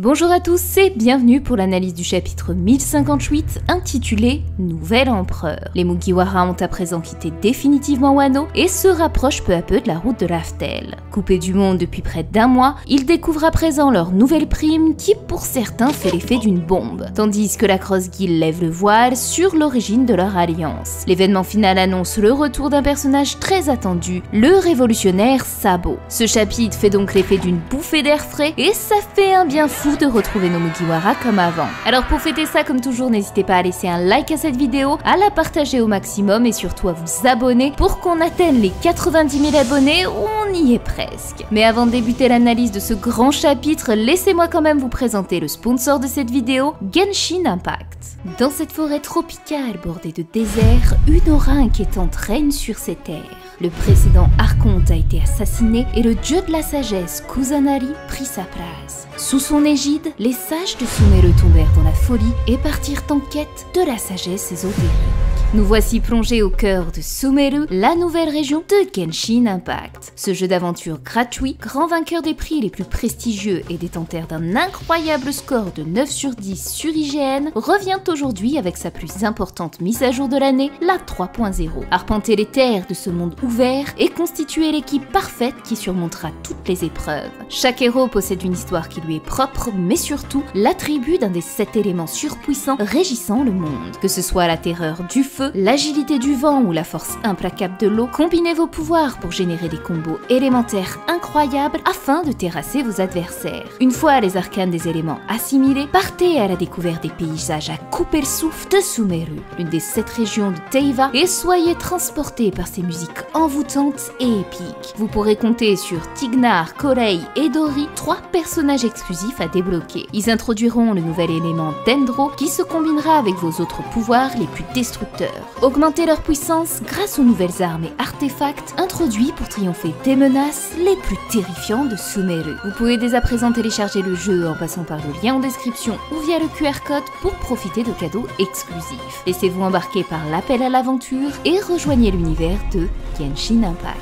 Bonjour à tous et bienvenue pour l'analyse du chapitre 1058 intitulé Nouvel Empereur. Les Mugiwara ont à présent quitté définitivement Wano et se rapprochent peu à peu de la route de Raftel. Coupés du monde depuis près d'1 mois, ils découvrent à présent leur nouvelle prime qui pour certains fait l'effet d'une bombe, tandis que la Cross Guild lève le voile sur l'origine de leur alliance. L'événement final annonce le retour d'un personnage très attendu, le révolutionnaire Sabo. Ce chapitre fait donc l'effet d'une bouffée d'air frais et ça fait un bien fou de retrouver nos Mugiwara comme avant. Alors pour fêter ça, comme toujours, n'hésitez pas à laisser un like à cette vidéo, à la partager au maximum et surtout à vous abonner pour qu'on atteigne les 90 000 abonnés, on y est presque. Mais avant de débuter l'analyse de ce grand chapitre, laissez-moi quand même vous présenter le sponsor de cette vidéo, Genshin Impact. Dans cette forêt tropicale bordée de désert, une aura inquiétante règne sur ces terres. Le précédent archonte a été assassiné et le dieu de la sagesse, Kusanari, prit sa place. Sous son égide, les sages de Sumeru tombèrent dans la folie et partirent en quête de la sagesse ésotérique. Nous voici plongés au cœur de Sumeru, la nouvelle région de Genshin Impact. Ce jeu d'aventure gratuit, grand vainqueur des prix les plus prestigieux et détenteur d'un incroyable score de 9 sur 10 sur IGN, revient aujourd'hui avec sa plus importante mise à jour de l'année, la 3.0. Arpenter les terres de ce monde ouvert et constituer l'équipe parfaite qui surmontera toutes les épreuves. Chaque héros possède une histoire qui lui est propre, mais surtout l'attribut d'un des 7 éléments surpuissants régissant le monde. Que ce soit la terreur du feu, l'agilité du vent ou la force implacable de l'eau, combinez vos pouvoirs pour générer des combos élémentaires incroyables afin de terrasser vos adversaires. Une fois les arcanes des éléments assimilés, partez à la découverte des paysages à couper le souffle de Sumeru, l'une des 7 régions de Teiva, et soyez transportés par ces musiques envoûtantes et épiques. Vous pourrez compter sur Tignar, Korei et Dori, 3 personnages exclusifs à débloquer. Ils introduiront le nouvel élément Dendro qui se combinera avec vos autres pouvoirs les plus destructeurs. Augmenter leur puissance grâce aux nouvelles armes et artefacts introduits pour triompher des menaces les plus terrifiantes de Sumeru. Vous pouvez dès à présent télécharger le jeu en passant par le lien en description ou via le QR code pour profiter de cadeaux exclusifs. Laissez-vous embarquer par l'appel à l'aventure et rejoignez l'univers de Genshin Impact.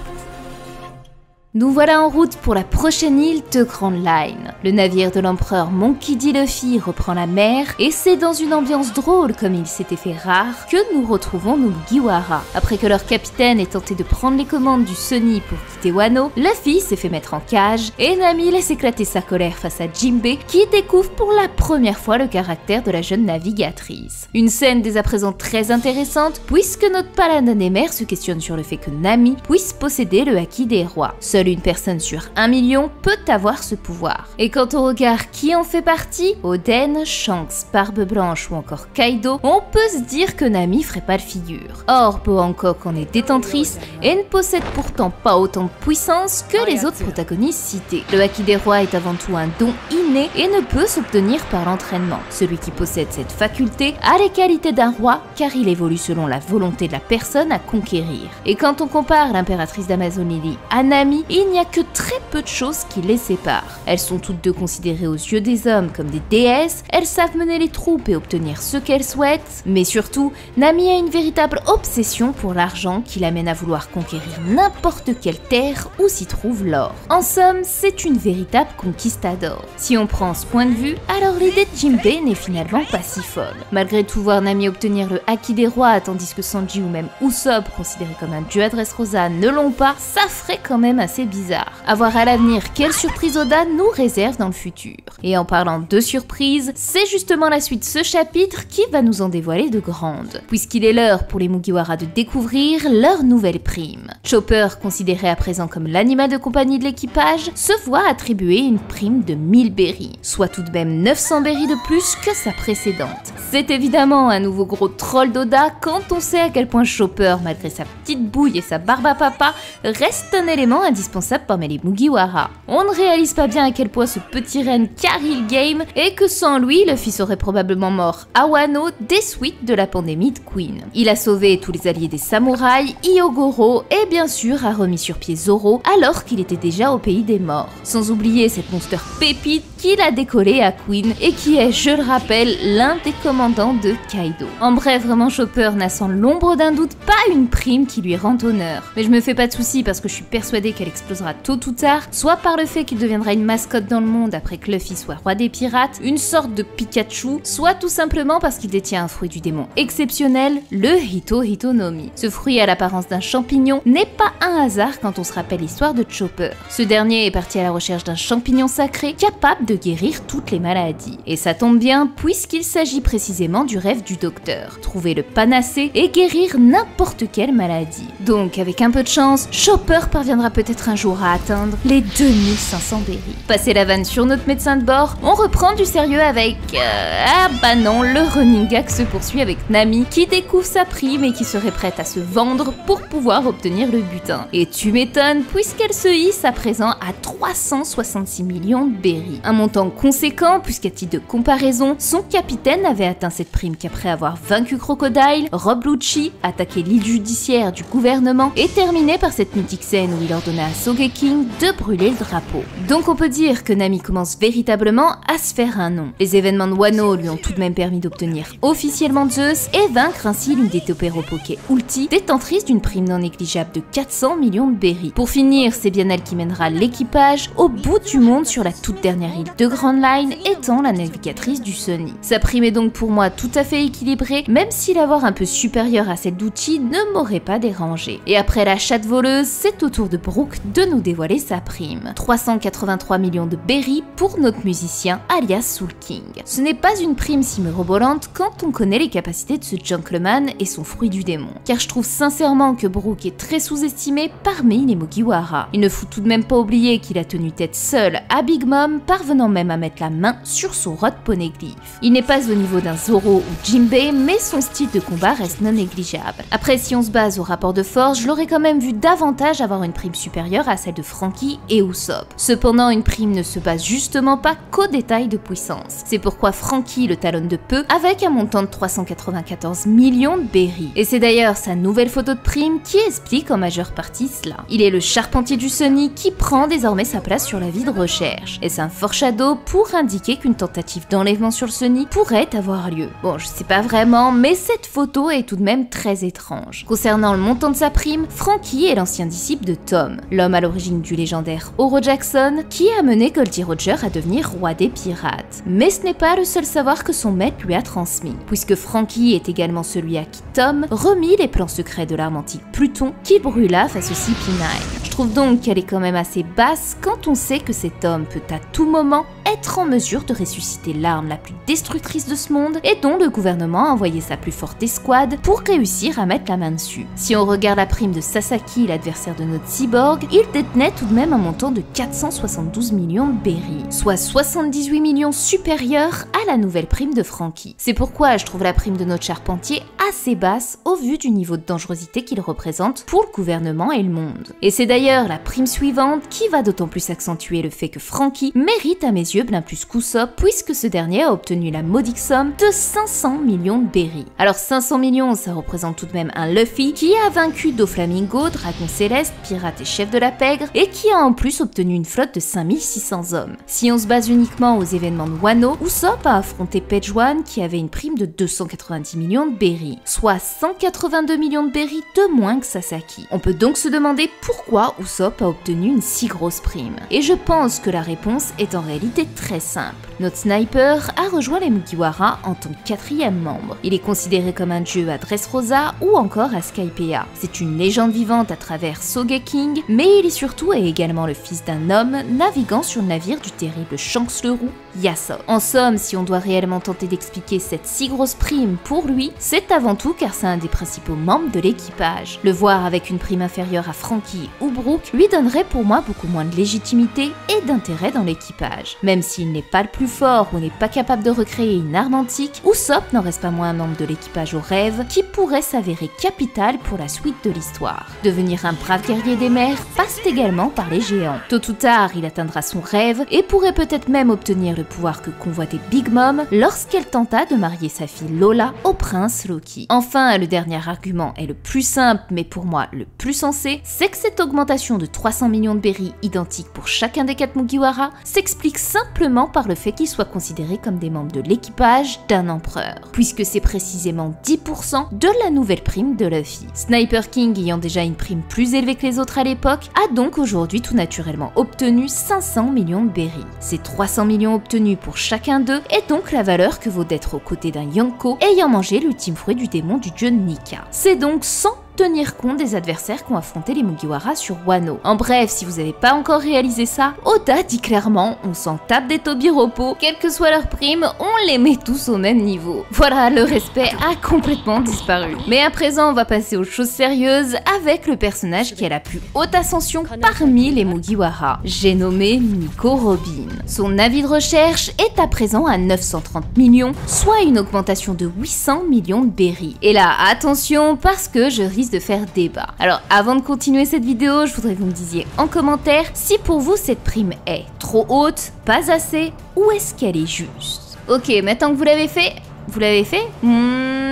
Nous voilà en route pour la prochaine île de Grand Line. Le navire de l'empereur Monkey D. Luffy reprend la mer et c'est dans une ambiance drôle comme il s'était fait rare que nous retrouvons nos Mugiwara. Après que leur capitaine ait tenté de prendre les commandes du Sunny pour quitter Wano, Luffy s'est fait mettre en cage et Nami laisse éclater sa colère face à Jinbe qui découvre pour la première fois le caractère de la jeune navigatrice. Une scène dès à présent très intéressante puisque notre paladin des mers se questionne sur le fait que Nami puisse posséder le Haki des rois. Seule une personne sur 1 million peut avoir ce pouvoir. Et quant au regard qui en fait partie, Oden, Shanks, Barbe Blanche ou encore Kaido, on peut se dire que Nami ferait pas le figure. Or, Boa Hancock en est détentrice et ne possède pourtant pas autant de puissance que les autres protagonistes cités. Le Haki des rois est avant tout un don inné et ne peut s'obtenir par l'entraînement. Celui qui possède cette faculté a les qualités d'un roi car il évolue selon la volonté de la personne à conquérir. Et quand on compare l'impératrice d'Amazon Lily à Nami, il n'y a que très peu de choses qui les séparent. Elles sont toutes deux considérées aux yeux des hommes comme des déesses, elles savent mener les troupes et obtenir ce qu'elles souhaitent, mais surtout, Nami a une véritable obsession pour l'argent qui l'amène à vouloir conquérir n'importe quelle terre où s'y trouve l'or. En somme, c'est une véritable conquistador. Si on prend ce point de vue, alors l'idée de Jinbe n'est finalement pas si folle. Malgré tout voir Nami obtenir le Haki des rois tandis que Sanji ou même Usopp, considérés comme un dieu à Dressrosa, ne l'ont pas, ça ferait quand même assez bizarre. À voir à l'avenir quelle surprise Oda nous réserve dans le futur. Et en parlant de surprise, c'est justement la suite de ce chapitre qui va nous en dévoiler de grandes, puisqu'il est l'heure pour les Mugiwara de découvrir leur nouvelle prime. Chopper, considéré à présent comme l'animal de compagnie de l'équipage, se voit attribuer une prime de 1000 berries, soit tout de même 900 berries de plus que sa précédente. C'est évidemment un nouveau gros troll d'Oda quand on sait à quel point Chopper, malgré sa petite bouille et sa barbe à papa, reste un élément indispensable parmi les Mugiwara. On ne réalise pas bien à quel point ce petit reine carry le game et que sans lui, Luffy serait probablement mort à Wano des suites de la pandémie de Queen. Il a sauvé tous les alliés des samouraïs, Hyogoro et bien sûr a remis sur pied Zoro alors qu'il était déjà au pays des morts. Sans oublier cette monster pépite qu'il a décollé à Queen et qui est, je le rappelle, l'un des commandants de Kaido. En bref, vraiment Chopper n'a sans l'ombre d'un doute pas une prime qui lui rend honneur. Mais je me fais pas de soucis parce que je suis persuadée qu'elle explosera tôt ou tard, soit par le fait qu'il deviendra une mascotte dans le monde après que Luffy soit roi des pirates, une sorte de Pikachu, soit tout simplement parce qu'il détient un fruit du démon exceptionnel, le Hito Hitonomi. Ce fruit à l'apparence d'un champignon n'est pas un hasard quand on se rappelle l'histoire de Chopper. Ce dernier est parti à la recherche d'un champignon sacré capable de guérir toutes les maladies. Et ça tombe bien puisqu'il s'agit précisément du rêve du docteur, trouver le panacée et guérir n'importe quelle maladie. Donc avec un peu de chance, Chopper parviendra peut-être un jour à atteindre les 2500 berries. Passé la vanne sur notre médecin de bord, on reprend du sérieux avec... Ah bah non, le running gag se poursuit avec Nami qui découvre sa prime et qui serait prête à se vendre pour pouvoir obtenir le butin. Et tu m'étonnes puisqu'elle se hisse à présent à 366 millions de berries. Un montant conséquent puisqu'à titre de comparaison, son capitaine avait atteint cette prime qu'après avoir vaincu Crocodile, Rob Lucci, attaqué l'île judiciaire du gouvernement et terminé par cette mythique scène où il ordonna à Sogeking de brûler le drapeau. Donc on peut dire que Nami commence véritablement à se faire un nom. Les événements de Wano lui ont tout de même permis d'obtenir officiellement Zeus et vaincre ainsi l'une des Topero-Poké Ulti, détentrice d'une prime non négligeable de 400 millions de berries. Pour finir, c'est bien elle qui mènera l'équipage au bout du monde sur la toute dernière île de Grand Line, étant la navigatrice du Sunny. Sa prime est donc pour moi tout à fait équilibrée, même si l'avoir un peu supérieure à celle d'Uchi ne m'aurait pas dérangé. Et après la chatte voleuse, c'est au tour de Brook de nous dévoiler sa prime. 383 millions de berries pour notre musicien alias Soul King. Ce n'est pas une prime si mirobolante quand on connaît les capacités de ce gentleman et son fruit du démon. Car je trouve sincèrement que Brook est très sous-estimé parmi les Mugiwara. Il ne faut tout de même pas oublier qu'il a tenu tête seul à Big Mom, parvenant même à mettre la main sur son rod poneglyph. Il n'est pas au niveau d'un Zoro ou Jinbei, mais son style de combat reste non négligeable. Après, si on se base au rapport de force, je l'aurais quand même vu davantage avoir une prime supérieure à celle de Franky et Usopp. Cependant, une prime ne se base justement pas qu'aux détails de puissance. C'est pourquoi Franky le talonne de peu avec un montant de 394 millions de berries. Et c'est d'ailleurs sa nouvelle photo de prime qui explique en majeure partie cela. Il est le charpentier du Sunny qui prend désormais sa place sur la vie de recherche. Et c'est un foreshadow pour indiquer qu'une tentative d'enlèvement sur le Sunny pourrait avoir lieu. Bon, je sais pas vraiment, mais cette photo est tout de même très étrange. Concernant le montant de sa prime, Franky est l'ancien disciple de Tom, l'homme à l'origine du légendaire Oro Jackson, qui a mené Goldie Roger à devenir roi des pirates. Mais ce n'est pas le seul savoir que son maître lui a transmis, puisque Franky est également celui à qui Tom remit les plans secrets de l'arme antique Pluton qu'il brûla face au CP9. Je trouve donc qu'elle est quand même assez basse quand on sait que cet homme peut à tout moment être en mesure de ressusciter l'arme la plus destructrice de ce monde et dont le gouvernement a envoyé sa plus forte escouade pour réussir à mettre la main dessus. Si on regarde la prime de Sasaki, l'adversaire de notre cyborg, il détenait tout de même un montant de 472 millions de berries, soit 78 millions supérieurs à la nouvelle prime de Franky. C'est pourquoi je trouve la prime de notre charpentier assez basse au vu du niveau de dangerosité qu'il représente pour le gouvernement et le monde. Et c'est d'ailleurs la prime suivante qui va d'autant plus accentuer le fait que Franky mérite à mes yeux bien plus qu'Usopp, puisque ce dernier a obtenu la modique somme de 500 millions de berries. Alors 500 millions, ça représente tout de même un Luffy qui a vaincu Doflamingo, dragon céleste, pirate et chef de la pègre, et qui a en plus obtenu une flotte de 5600 hommes. Si on se base uniquement aux événements de Wano, Usopp a affronté Page One qui avait une prime de 290 millions de berries, soit 182 millions de berries de moins que Sasaki. On peut donc se demander pourquoi Usopp a obtenu une si grosse prime. Et je pense que la réponse est en réalité très simple. Notre sniper a rejoint les Mugiwara en tant que 4e membre. Il est considéré comme un dieu à Dressrosa ou encore à Skypiea. C'est une légende vivante à travers Sogeking, mais il est surtout et également le fils d'un homme naviguant sur le navire du terrible Shanks le Roux, Yasop. En somme, si on doit réellement tenter d'expliquer cette si grosse prime pour lui, c'est avant tout car c'est un des principaux membres de l'équipage. Le voir avec une prime inférieure à Franky ou Brook lui donnerait pour moi beaucoup moins de légitimité et d'intérêt dans l'équipage. Même s'il n'est pas le plus fort ou n'est pas capable de recréer une arme antique, Usopp n'en reste pas moins un membre de l'équipage au rêve qui pourrait s'avérer capital pour la suite de l'histoire. Devenir un brave guerrier des mers passe également par les géants. Tôt ou tard, il atteindra son rêve et pourrait peut-être même obtenir le pouvoir que convoitait Big Mom lorsqu'elle tenta de marier sa fille Lola au prince Loki. Enfin, le dernier argument est le plus simple mais pour moi le plus sensé, c'est que cette augmentation de 300 millions de berries identiques pour chacun des 4 Mugiwara s'explique simplement simplement par le fait qu'ils soient considérés comme des membres de l'équipage d'un empereur, puisque c'est précisément 10% de la nouvelle prime de Luffy. Sniper King, ayant déjà une prime plus élevée que les autres à l'époque, a donc aujourd'hui tout naturellement obtenu 500 millions de berries. Ces 300 millions obtenus pour chacun d'eux est donc la valeur que vaut d'être aux côtés d'un Yonko ayant mangé l'ultime fruit du démon du dieu Nika. C'est donc sans tenir compte des adversaires qu'ont affronté les Mugiwara sur Wano. En bref, si vous n'avez pas encore réalisé ça, Oda dit clairement on s'en tape des Tobiropo, quelle que soit leur prime, on les met tous au même niveau. Voilà, le respect a complètement disparu. Mais à présent, on va passer aux choses sérieuses avec le personnage qui a la plus haute ascension parmi les Mugiwara. J'ai nommé Nico Robin. Son avis de recherche est à présent à 930 millions, soit une augmentation de 800 millions de berries. Et là, attention, parce que je risque de faire débat. Alors avant de continuer cette vidéo, je voudrais que vous me disiez en commentaire si pour vous cette prime est trop haute, pas assez, ou est-ce qu'elle est juste. Ok, maintenant que vous l'avez fait,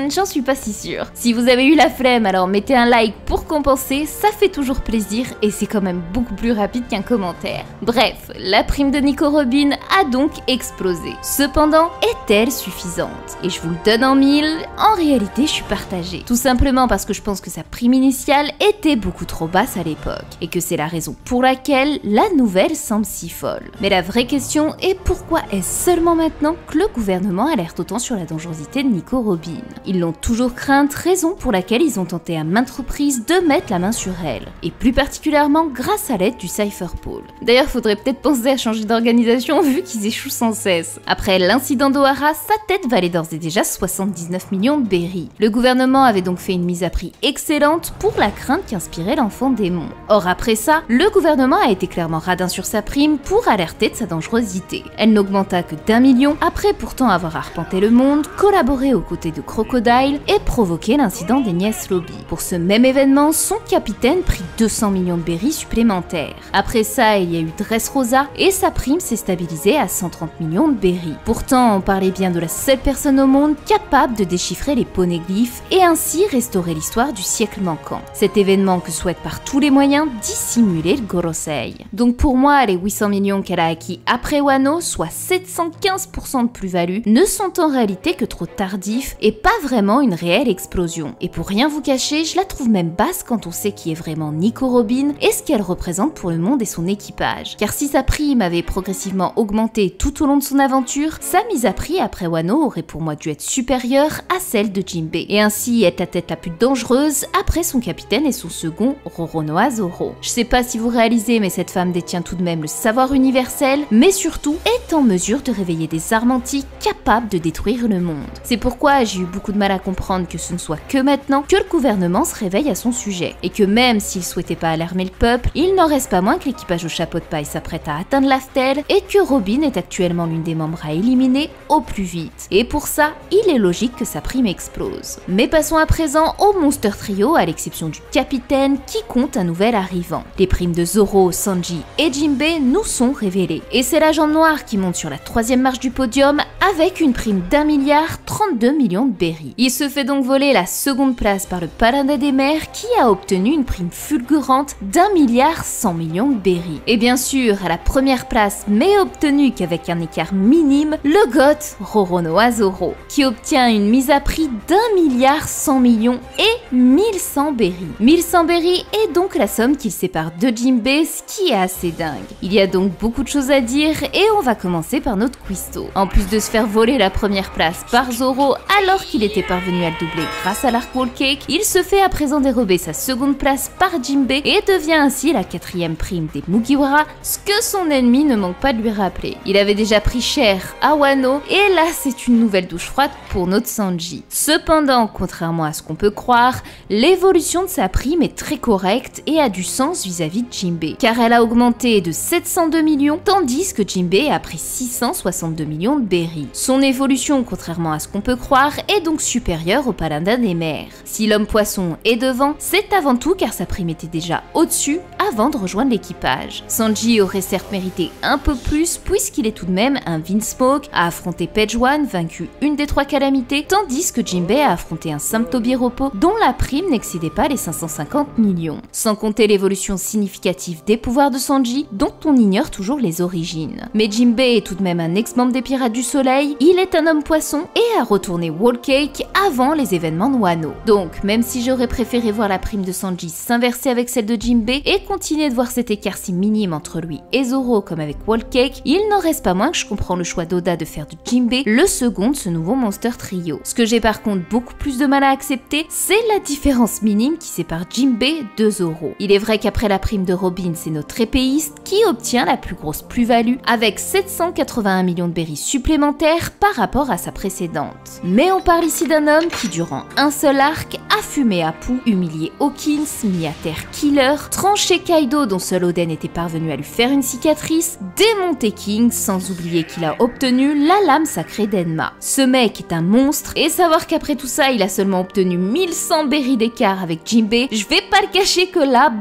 j'en suis pas si sûre. Si vous avez eu la flemme, alors mettez un like pour compenser, ça fait toujours plaisir et c'est quand même beaucoup plus rapide qu'un commentaire. Bref, la prime de Nico Robin a donc explosé. Cependant, est-elle suffisante? Et je vous le donne en mille, en réalité je suis partagée. Tout simplement parce que je pense que sa prime initiale était beaucoup trop basse à l'époque et que c'est la raison pour laquelle la nouvelle semble si folle. Mais la vraie question est pourquoi est-ce seulement maintenant que le gouvernement alerte autant sur la dangerosité de Nico Robin? Ils l'ont toujours crainte, raison pour laquelle ils ont tenté à maintes reprises de mettre la main sur elle, et plus particulièrement grâce à l'aide du Cypher Pole. D'ailleurs, faudrait peut-être penser à changer d'organisation vu qu'ils échouent sans cesse. Après l'incident d'Ohara, sa tête valait d'ores et déjà 79 millions de berries. Le gouvernement avait donc fait une mise à prix excellente pour la crainte qu'inspirait l'enfant démon. Or après ça, le gouvernement a été clairement radin sur sa prime pour alerter de sa dangerosité. Elle n'augmenta que d'1 million, après pourtant avoir arpenté le monde, collaboré aux côtés de Crocodile et provoqué l'incident des Nièces Lobby. Pour ce même événement, son capitaine prit 200 millions de berries supplémentaires. Après ça, il y a eu Dressrosa et sa prime s'est stabilisée à 130 millions de berries. Pourtant, on parlait bien de la seule personne au monde capable de déchiffrer les poneglyphes et ainsi restaurer l'histoire du siècle manquant. Cet événement que souhaite par tous les moyens dissimuler le Gorosei. Donc pour moi, les 800 millions qu'elle a acquis après Wano, soit 715% de plus-value, ne sont en réalité que trop tardifs et pas vraiment une réelle explosion. Et pour rien vous cacher, je la trouve même basse quand on sait qui est vraiment Nico Robin et ce qu'elle représente pour le monde et son équipage. Car si sa prime avait progressivement augmenté tout au long de son aventure, sa mise à prix après Wano aurait pour moi dû être supérieure à celle de Jinbei, et ainsi être la tête la plus dangereuse après son capitaine et son second, Roronoa Zoro. Je sais pas si vous réalisez, mais cette femme détient tout de même le savoir universel, mais surtout est en mesure de réveiller des armes antiques capables de détruire le monde. C'est pourquoi j'ai eu beaucoup de mal à comprendre que ce ne soit que maintenant que le gouvernement se réveille à son sujet, et que même s'il souhaitait pas alarmer le peuple, il n'en reste pas moins que l'équipage au chapeau de paille s'apprête à atteindre l'Aftel et que Robin est actuellement l'une des membres à éliminer au plus vite. Et pour ça, il est logique que sa prime explose. Mais passons à présent au Monster Trio, à l'exception du capitaine qui compte un nouvel arrivant. Les primes de Zoro, Sanji et Jinbei nous sont révélées. Et c'est la Jambe Noire qui monte sur la 3e marche du podium avec une prime d'1 milliard 32 millions de berries. Il se fait donc voler la seconde place par le Paladin des mers qui a obtenu une prime fulgurante d'1 milliard 100 millions de berries. Et bien sûr, à la première place, mais obtenue qu'avec un écart minime, le goth Roronoa Zoro, qui obtient une mise à prix d'1 milliard 100 millions et 1100 berries. 1100 berries est donc la somme qu'il sépare de Jinbei, ce qui est assez dingue. Il y a donc beaucoup de choses à dire et on va commencer par notre cuistot. En plus de se faire voler la première place par Zoro alors qu'il était parvenu à le doubler grâce à l'arc Wall Cake, il se fait à présent dérober sa seconde place par Jinbei et devient ainsi la 4e prime des Mugiwara, ce que son ennemi ne manque pas de lui rappeler. Il avait déjà pris cher à Wano et là c'est une nouvelle douche froide pour notre Sanji. Cependant, contrairement à ce qu'on peut croire, l'évolution de sa prime est très correcte et a du sens vis-à-vis de Jinbei, car elle a augmenté de 702 millions tandis que Jinbei a pris 662 millions de berries. Son évolution, contrairement à ce qu'on peut croire, est donc supérieur au paladin des mers. Si l'homme poisson est devant, c'est avant tout car sa prime était déjà au-dessus avant de rejoindre l'équipage. Sanji aurait certes mérité un peu plus puisqu'il est tout de même un Vinsmoke, a affronté Page One, vaincu une des 3 calamités, tandis que Jinbei a affronté un Saint Tobiropo dont la prime n'excédait pas les 550 millions. Sans compter l'évolution significative des pouvoirs de Sanji dont on ignore toujours les origines. Mais Jinbei est tout de même un ex-membre des Pirates du Soleil, il est un homme poisson et a retourné Whole Cake avant les événements de Wano. Donc même si j'aurais préféré voir la prime de Sanji s'inverser avec celle de Jinbei et continuer de voir cet écart si minime entre lui et Zoro comme avec Whole Cake, il n'en reste pas moins que je comprends le choix d'Oda de faire de Jinbei le second de ce nouveau Monster Trio. Ce que j'ai par contre beaucoup plus de mal à accepter, c'est la différence minime qui sépare Jinbei de Zoro. Il est vrai qu'après la prime de Robin, c'est notre épéiste qui obtient la plus grosse plus-value avec 781 millions de berries supplémentaires par rapport à sa précédente. Mais on parle ici d'un homme qui durant un seul arc a fumé Apu, humilié Hawkins, mis à terre Killer, tranché Kaido dont seul Oden était parvenu à lui faire une cicatrice, démonté King sans oublier qu'il a obtenu la lame sacrée d'Enma. Ce mec est un monstre et savoir qu'après tout ça il a seulement obtenu 1100 berries d'écart avec Jinbei, je vais pas le cacher que là,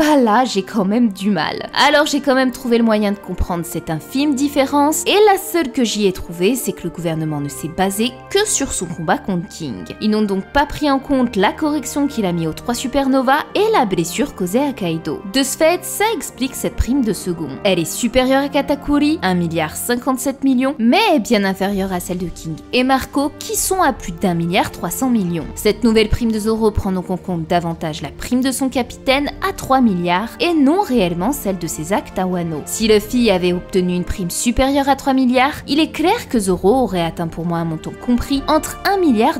j'ai quand même du mal. Alors j'ai quand même trouvé le moyen de comprendre cette infime différence et la seule que j'y ai trouvée c'est que le gouvernement ne s'est basé que sur son combat contre King. Ils n'ont donc pas pris en compte la correction qu'il a mis aux 3 supernovas et la blessure causée à Kaido. De ce fait, ça explique cette prime de second. Elle est supérieure à Katakuri, 1,57 milliard, mais est bien inférieure à celle de King et Marco qui sont à plus d'1,3 milliard. Cette nouvelle prime de Zoro prend donc en compte davantage la prime de son capitaine à 3 milliards et non réellement celle de ses actes à Wano. Si Luffy avait obtenu une prime supérieure à 3 milliards, il est clair que Zoro aurait atteint pour moi un montant compris entre 1,2 milliard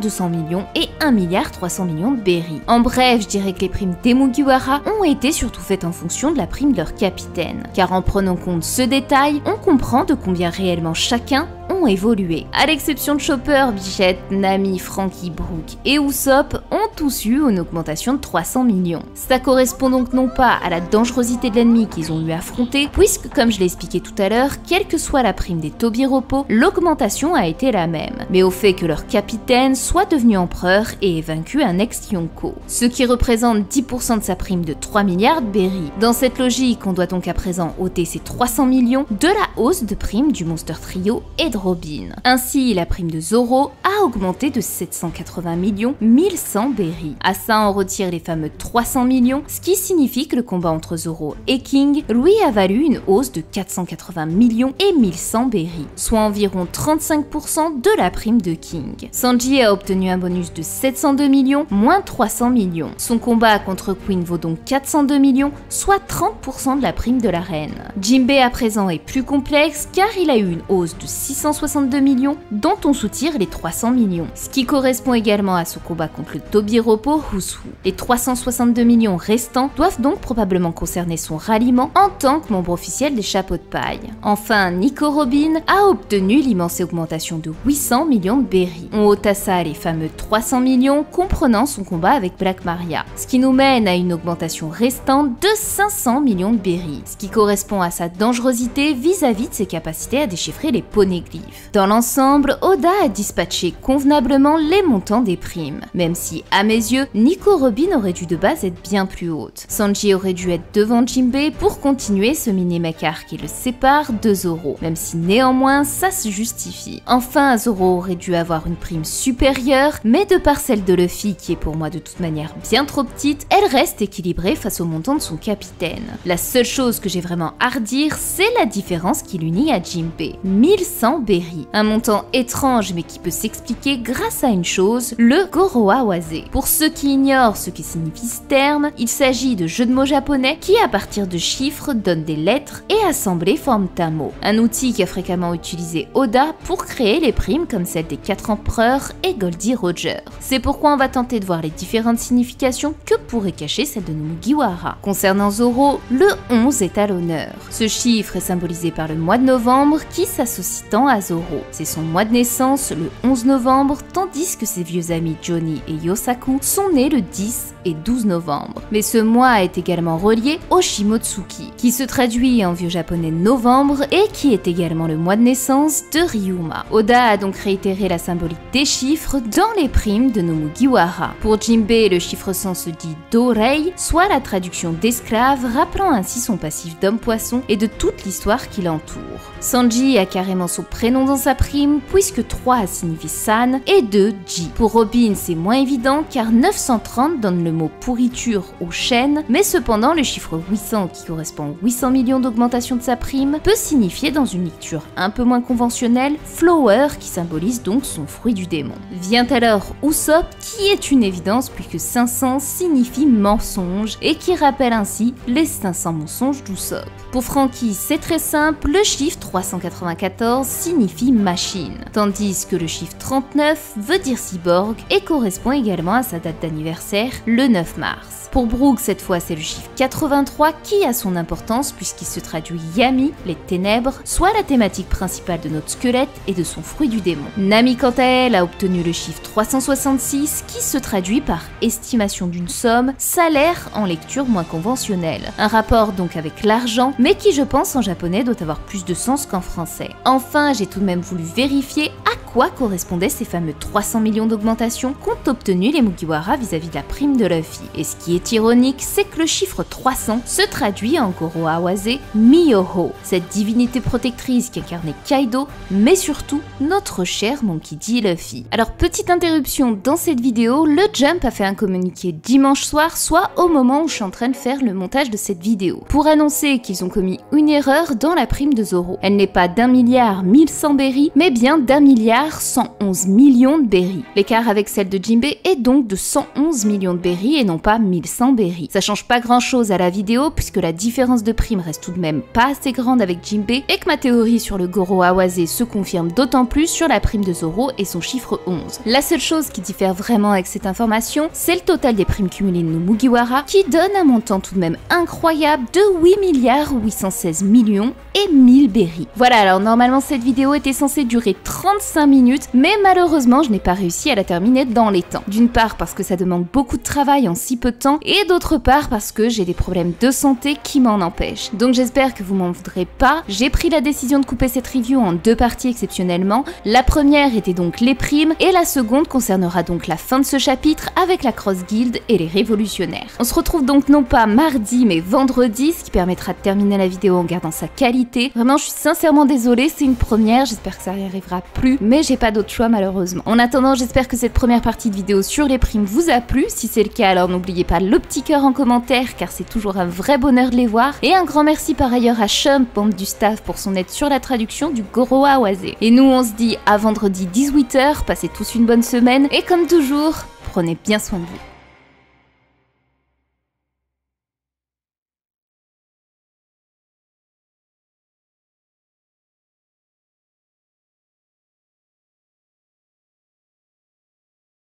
et 1,3 milliard de berries. En bref, je dirais que les primes des Mugiwara ont été surtout faites en fonction de la prime de leur capitaine. Car en prenant compte ce détail, on comprend de combien réellement chacun ont évolué. À l'exception de Chopper, Bichette, Nami, Franky, Brook et Usopp ont tous eu une augmentation de 300 millions. Ça correspond donc non pas à la dangerosité de l'ennemi qu'ils ont eu à affronter, puisque comme je l'ai expliqué tout à l'heure, quelle que soit la prime des Tobiropo, l'augmentation a été la même, mais au fait que leur capitaine soit devenu empereur et ait vaincu un ex-Yonko, ce qui représente 10% de sa prime de 3 milliards de berries. Dans cette logique, on doit donc à présent ôter ces 300 millions de la hausse de prime du Monster Trio et de Robin. Ainsi, la prime de Zoro a augmenté de 780 millions 1100 berries. À ça, on retire les fameux 300 millions, ce qui signifie que le combat entre Zoro et King lui a valu une hausse de 480 millions et 1100 berries, soit environ 35% de la prime de King. Sanji a obtenu un bonus de 702 millions moins 300 millions. Son combat contre Queen vaut donc 402 millions, soit 30% de la prime de la reine. Jinbei à présent est plus complexe car il a eu une hausse de 662 millions dont on soutire les 300 millions, ce qui correspond également à ce combat contre le Tobiropo Husu. Les 362 millions restants doivent donc probablement concerner son ralliement en tant que membre officiel des Chapeaux de Paille. Enfin, Nico Robin a obtenu l'immense augmentation de 800 millions de berries. On ôte à ça les fameux 300 millions comprenant son combat avec Black Maria, ce qui nous mène à une augmentation restante de 500 millions de berries, ce qui correspond à sa dangerosité vis-à-vis de ses capacités à déchiffrer les poneglyphes. Dans l'ensemble, Oda a dispatché convenablement les montants des primes, même si, à mes yeux, Nico Robin aurait dû de base être bien plus haute. Sanji aurait dû être devant Jinbei pour continuer ce mini-Makar qui le sépare de Zoro, même si néanmoins ça se justifie. Enfin, Zoro aurait dû avoir une prime supérieure, mais de par celle de Luffy qui est pour moi de toute manière bien trop petite, elle reste équilibrée face au montant de son capitaine. La seule chose que j'ai vraiment à redire, c'est la différence qui l'unit à Jinbei. 1100 berries, un montant étrange mais qui peut s'expliquer grâce à une chose, le Gorowa Wase. Pour ceux qui ignorent ce que signifie ce terme, il s'agit de jeux de mots japonais qui à partir de chiffres donnent des lettres et assemblés forment un mot. Un outil qu'a fréquemment utilisé Oda pour créer les primes comme celle des 4 empereurs et Goldie Roger. C'est pourquoi on va tenter de voir les différentes significations que pourrait cacher celle de nos Mugiwara. Concernant Zoro, le 11 est à l'honneur. Ce chiffre est symbolisé par le mois de novembre qui s'associe tant à Zoro. C'est son mois de naissance le 11 novembre, tandis que ses vieux amis Johnny et Yosaku sont nés le 10 et 12 novembre. Mais ce mois est également relié au Shimotsuki, qui se traduit en vieux japonais novembre et qui est également le mois de naissance de Ryuma. Oda a donc réitéré la symbolique des chiffres dans les primes de nos Mugiwara. Pour Jinbei, le chiffre 100 se dit Dorei, soit la traduction d'esclave, rappelant ainsi son passif d'homme-poisson et de toute l'histoire qui l'entoure. Sanji a carrément son prénom dans sa prime, puisque 3 signifie San et 2 Ji. Pour Robin, c'est moins évident car 930 donne le mot pourriture aux chaînes, mais cependant le chiffre 800 qui correspond aux 800 millions d'augmentation de sa prime peut signifier dans une lecture un peu moins conventionnelle Flower qui symbolise donc son fruit du démon. Vient alors Usopp qui est une évidence puisque 500 signifie mensonge et qui rappelle ainsi les 500 mensonges d'Usopp. Pour Franky, c'est très simple, le chiffre 394 signifie machine, tandis que le chiffre 39 veut dire cyborg et correspond également à sa date d'anniversaire, le 9 mars. Pour Brook, cette fois c'est le chiffre 83 qui a son importance puisqu'il se traduit Yami, les ténèbres, soit la thématique principale de notre squelette et de son fruit du démon. Nami quant à elle a obtenu le chiffre 366 qui se traduit par estimation d'une somme, salaire en lecture moins conventionnelle. Un rapport donc avec l'argent, mais qui je pense en japonais doit avoir plus de sens qu'en français. Enfin, j'ai tout de même voulu vérifier à quoi correspondaient ces fameux 300 millions d'augmentations qu'ont obtenu les Mugiwara vis-à-vis de la prime de Luffy. Et ce qui est ironique, c'est que le chiffre 300 se traduit en Goro Awase Miyoho, cette divinité protectrice qui incarnait Kaido, mais surtout notre cher Monkey D. Luffy. Alors petite interruption dans cette vidéo, le Jump a fait un communiqué dimanche soir, soit au moment où je suis en train de faire le montage de cette vidéo, pour annoncer qu'ils ont commis une erreur dans la prime de Zoro. Elle n'est pas d'1 milliard 1100 berries, mais bien d'1 milliard 111 millions de berries. L'écart avec celle de Jinbei est donc de 111 millions de berries et non pas 1100 berries. Ça change pas grand chose à la vidéo puisque la différence de prime reste tout de même pas assez grande avec Jinbei et que ma théorie sur le Goro Awase se confirme d'autant plus sur la prime de Zoro et son chiffre 11. La seule chose qui diffère vraiment avec cette information, c'est le total des primes cumulées de nos Mugiwara qui donne un montant tout de même incroyable de 8 milliards 816 millions et 1000 berries. Voilà, alors normalement cette vidéo était censée durer 35 minutes, mais malheureusement je n'ai pas réussi à la terminer dans les temps. D'une part parce que ça demande beaucoup de travail en si peu de temps, et d'autre part parce que j'ai des problèmes de santé qui m'en empêchent. Donc j'espère que vous m'en voudrez pas. J'ai pris la décision de couper cette review en 2 parties exceptionnellement. La première était donc les primes, et la seconde concernera donc la fin de ce chapitre avec la Cross Guild et les révolutionnaires. On se retrouve donc non pas mardi mais vendredi, ce qui permettra de terminer la vidéo en gardant sa qualité. Vraiment je suis sincèrement désolée, c'est une première, j'espère que ça n'y arrivera plus, mais j'ai pas d'autre choix malheureusement. En attendant, j'espère que cette première partie de vidéo sur les primes vous a plu. Si c'est le cas, alors n'oubliez pas le petit cœur en commentaire car c'est toujours un vrai bonheur de les voir. Et un grand merci par ailleurs à Chum, membre du staff, pour son aide sur la traduction du Goro Awase. Et nous on se dit à vendredi 18 h, passez tous une bonne semaine et comme toujours, prenez bien soin de vous.